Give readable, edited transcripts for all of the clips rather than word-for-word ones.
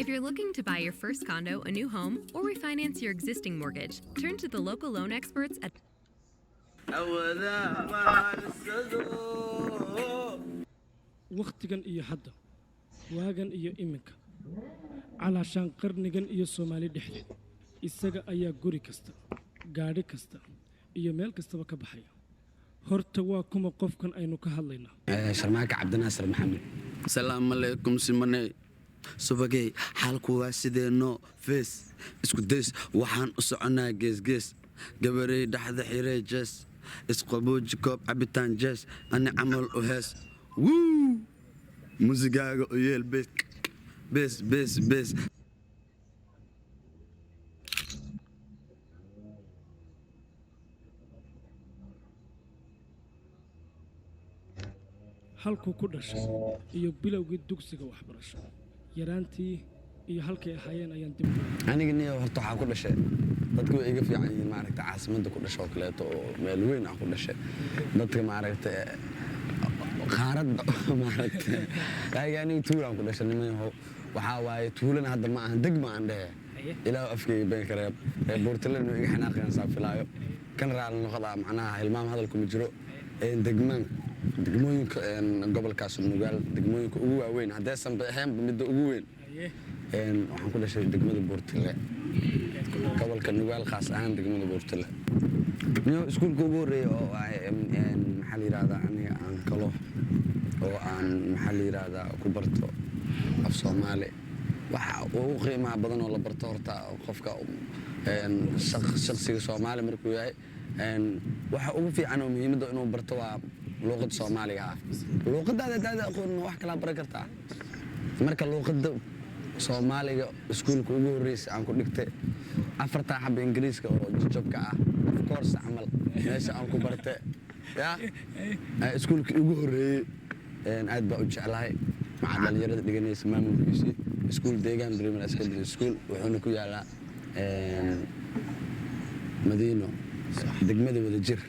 If you're looking to buy your first condo, a new home, or refinance your existing mortgage, turn to the local loan experts at wakhtigan iyo hadda waagan iyo iminka calaashaan qarnigan iyo Soomaali dhexdeed isaga ayaa guri kasta gaari kasta iyo meel kastaba ka baxaya horta waa kuma qofkan aynu ka hadlaynaa sharmaaka cabdinaasir maxamed salaamu alaykum simane subagay xalku waa sideeno face isku days waxaan u soconaa gees gabaray dhaxda xiray jees isqabooji koob cabitaan jees ani camal u hees wuu muusigaaga u yeel bees halkuu ku dhashay iyo bilowgii dugsiga waxbarasho yaraantii iyo halkay ahaayeen ayaan dib aniga niyo horta waxaa ku dhashay dadku way iga fiican yihiin maaragtay caasimadda ku dhasho kaleeto oo meel weyn ah ku dhashay dadka maaragtay qaaradda maaragtay aniga tuulaan ku dhashay nimayahow waxaa waaye tuulana hadda ma ahan degma aan dhehe ilaa afkayga been ka reeb boortalena iga xanaaqayaan saa filaayo kan raali noqodaa macnaha hilmaam hadalku ma jiro degmooyinka gobolkaas nugaal degmooyinka ugu waaweyn haddaysan ahaynba midda ugu weyn waxaan ku dhashay degmada boortale gobolka nugaal khaas ahaan degmada boortale niyo iskuulka ugu horreeya oo maxaa la yidhahdaa aniga aan kalo oo aan maxaa la yidhahdaa ku barto af soomaali waxa ugu qiimaha badan oo la barto horta qofka shakhsiga soomaali markuu yahay waxa ugu fiican oo muhiimadda inuu barto waa luuqadda soomaaliga ah luuqaddaada hadaada aqoon wax kala baran kartaa marka luuqadda soomaaliga iskuulka ugu horreysa aan ku dhigtay 4 xabba ingiriiska oo jajabka ah of course camal meesha aan ku bartay iskuulka ugu horreeyey aad baa u jeclahay maca dhalinyarada dhiganaysa maamulkiisii iskuul deegaan primary secondary school wuxuuna ku yaalaa madiino degmada Wadajir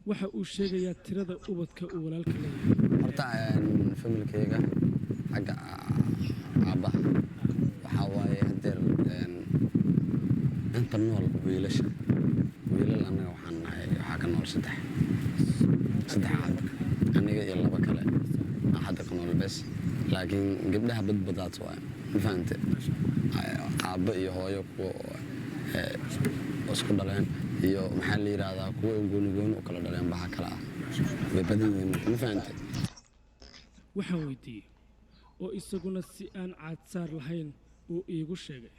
waxa uu sheegayaa tirada ubadka uu walaalka leeyahay horta familkayga xagga aabba waxaa waaye hadeer inta nool wiilal annaga waxaan nahay waxaa ka nool saddex aabba aniga iyo 2 kale hadda ka nool bes laakiin gabdhaha badbadaad waaye ma fahante aabba iyo hooyo kuwa isku dhaleen iyo maxaa la yiraahdaa kuwa gooni oo kala dhaleen baxa kala ah way badan yihiin ma fahantay waxaan weydiiyey oo isaguna si aan caadsaar lahayn uu iigu sheegay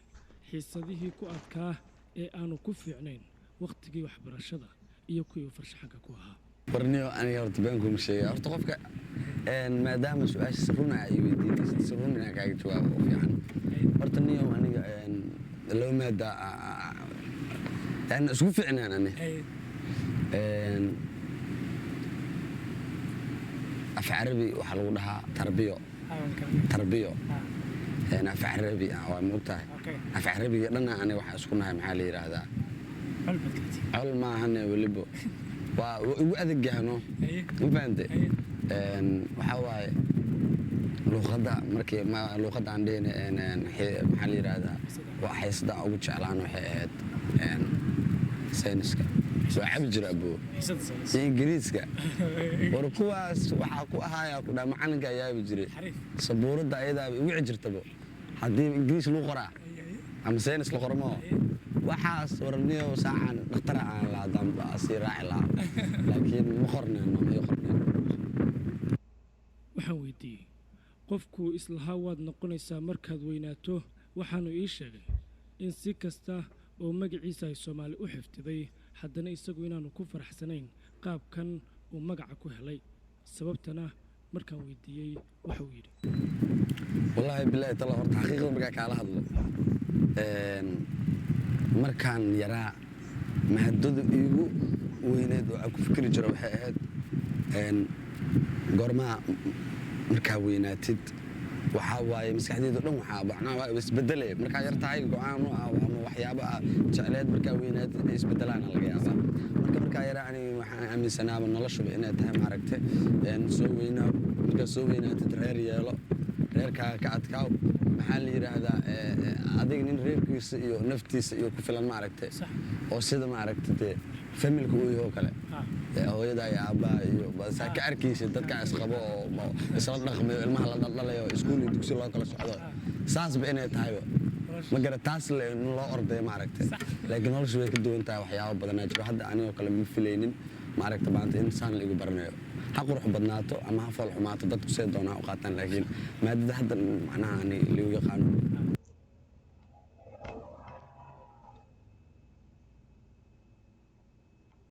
xiisadihii ku adkaa ee aanu ku fiicnayn waqtigii waxbarashada iyo kuwii farshaxanka ku ahaa barniyo aniga horta baan ku sheegay horta qofka maadaama su'aasha sirruna ay weydiinaysid sirruna kaaga jawaab oo fiican horta niyo aniga loo maada أنا شو فعنا أنا أفعربي وحلودها تربية أنا أفعربي أو موتها أفعربي لنا أنا وحاسكونها محلي هذا علم ما هن ولبو وأذق جهنو وفهمت وحواي لغة مركي ما لغة عندنا محلي هذا وحيصدق وجه على أنه حيات sayniska soo xab jira abo ingiriiska warkuwaas waxa ku ahaaya ku dhaa macalinka ayaa jiray sabuurada ayada ugu jirtaba hadii ingiriis loo qoraa ama saynis la qormo waxaas warniyo saacan dhakhtar aan la damba asiraaci la laakiin ma qorneen waxaan weydiiyey qofku islaha waad noqonaysaa markaad weynaato waxaanu ii sheegay in si kasta oo magaciisa ay Soomaali u xiftiday haddana isagu inaanu ku faraxsanayn qaabkan uu magaca ku helay sababtana markaan weydiiyey waxa uu yiri wallahi billahi tala horta xaqiiqada markaa kala hadlo markaan yaraa mahadadu iigu weyneed oo aan ku fikri jiray waxay ahayd goorma markaa weynaatid waxa waaye maskaxdeedu dhan waxa bacnaa isbedelay marka yartahay go'aan ama waxyaabo jecleed marka weynaad isbedelaan laga yaabaa marka yaraani waxaan aaminsanaaba noloshu inay tahay maaragtay soo weynaa marka soo weynaatid reer reerkaaga ka adkaaw maxaa la yidhaahdaa adiga nin reerkiisa iyo naftiisa iyo ku filan maaragtay oo sida maaragtay dee familka uu yahay oo kale hooyada iyo aabbaha iyo basaa ka arkaysa dadka isqabo oo isla dhaqmayo ilmaha la dhaldhalayo iskuul iyo dugsi loo kala socdo saasba inay tahayba ma gara taas loo orday maaragtay laakiin noloshu way ka duwan tahay waxyaabo badanaa jiro hadda anigoo kale ma filaynin maaragta maanta in saan la igu baranayo ha qurux badnaato ama ha fool xumaato dadku see doonaa u qaataan laakiin maadada hadda macnaha ani ligu yaqaano